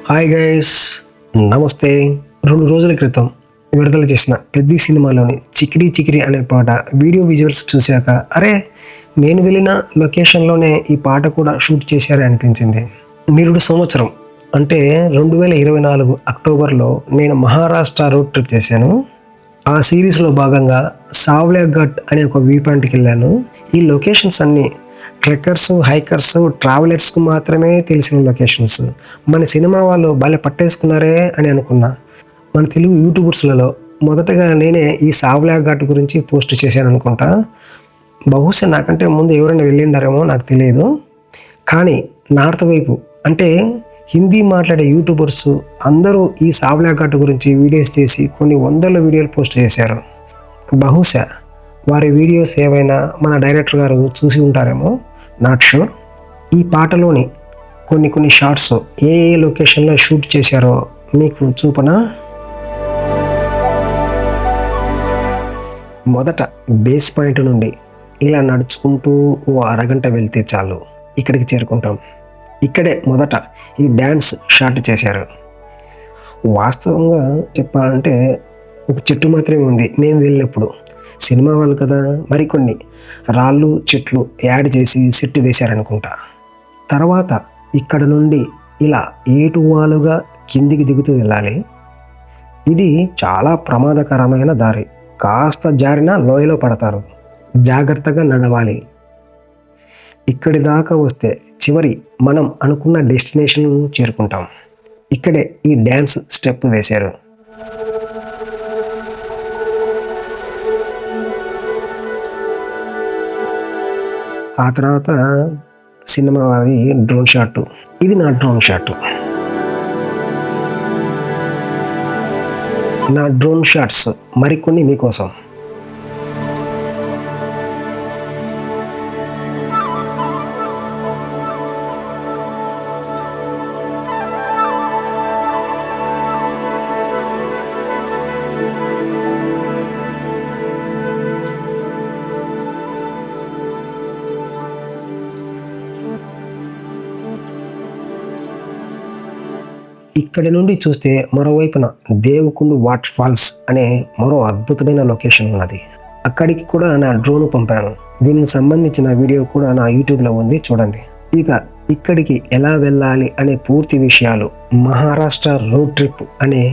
Hi guys, నమస్తే. 2 రోజుల క్రితం విడుదల చేసిన పెద్ది సినిమాలోని చికిరి చికిరి అనే పాట వీడియో విజువల్స్ చూశాక అరే నేను వెళ్ళిన లొకేషన్లోనే ఈ పాట కూడా షూట్ చేశారే అనిపించింది. నిరుడు సంవత్సరం అంటే 2024 అక్టోబర్లో నేను మహారాష్ట్ర రోడ్ ట్రిప్ చేశాను. ఆ సిరీస్లో భాగంగా సావ్లా ఘాట్ అనే ఒక వ్యూ పాయింట్కి వెళ్ళాను. ఈ లొకేషన్స్ అన్నీ ట్రెక్కర్స్, హైకర్స్, ట్రావెలర్స్కు మాత్రమే తెలిసిన లొకేషన్స్. మన సినిమా వాళ్ళు భలే పట్టేసుకున్నారే అని అనుకున్నా. మన తెలుగు యూట్యూబర్స్లలో మొదటగా నేనే ఈ సావ్లా ఘాట్ గురించి పోస్ట్ చేశాను అనుకుంటా. బహుశా నాకంటే ముందు ఎవరైనా వెళ్ళిండారేమో నాకు తెలియదు. కానీ నార్త్ వైపు అంటే హిందీ మాట్లాడే యూట్యూబర్స్ అందరూ ఈ సావ్లా ఘాట్ గురించి వీడియోస్ చేసి కొన్ని వందల వీడియోలు పోస్ట్ చేశారు. బహుశా వారి వీడియోస్ ఏవైనా మన డైరెక్టర్ గారు చూసి ఉంటారేమో, నాట్ షూర్. ఈ పాటలోని కొన్ని షార్ట్స్ ఏ లొకేషన్లో షూట్ చేశారో మీకు చూపనా. మొదట బేస్ పాయింట్ నుండి ఇలా నడుచుకుంటూ ఓ అరగంట వెళ్తే చాలు ఇక్కడికి చేరుకుంటాం. ఇక్కడే మొదట ఈ డ్యాన్స్ షాట్ చేశారు. వాస్తవంగా చెప్పాలంటే ఒక చెట్టు మాత్రమే ఉంది మేము వెళ్ళినప్పుడు. సినిమా వాళ్ళు కదా, మరికొన్ని రాళ్ళు చెట్లు యాడ్ చేసి సెట్ వేశారనుకుంటా. తర్వాత ఇక్కడ నుండి ఇలా ఏటువాలుగా కిందికి దిగుతూ వెళ్ళాలి. ఇది చాలా ప్రమాదకరమైన దారి. కాస్త జారిన లోయలో పడతారు. జాగ్రత్తగా నడవాలి. ఇక్కడి దాకా వస్తే చివరి మనం అనుకున్న డెస్టినేషన్ చేరుకుంటాం. ఇక్కడే ఈ డ్యాన్స్ స్టెప్ వేశారు. ఆ తర్వాత సినిమా వారి డ్రోన్ షాట్. ఇది నా డ్రోన్ షాట్. నా డ్రోన్ షాట్స్ మరికొన్ని మీకోసం. ఇక్కడి నుండి చూస్తే మరోవైపున దేవకుండు వాటర్ ఫాల్స్ అనే మరో అద్భుతమైన లొకేషన్ ఉన్నది. అక్కడికి కూడా నా డ్రోన్ పంపాను. దీనికి సంబంధించిన వీడియో కూడా నా యూట్యూబ్లో ఉంది, చూడండి. ఇక ఇక్కడికి ఎలా వెళ్ళాలి అనే పూర్తి విషయాలు మహారాష్ట్ర రోడ్ ట్రిప్ అనే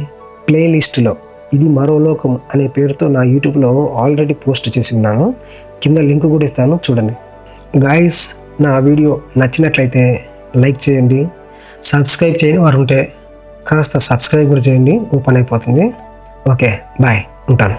ప్లేలిస్ట్లో ఇది మరో లోకం అనే పేరుతో నా యూట్యూబ్లో ఆల్రెడీ పోస్ట్ చేసి ఉన్నాను. కింద లింక్ కూడా ఇస్తాను, చూడండి. గాయస్, నా వీడియో నచ్చినట్లయితే లైక్ చేయండి. సబ్స్క్రైబ్ చేయని వారు ఉంటే కాస్త సబ్స్క్రైబ్ కూడా చేయండి, ఓపెన్ అయిపోతుంది. ఓకే, బాయ్, ఉంటాను.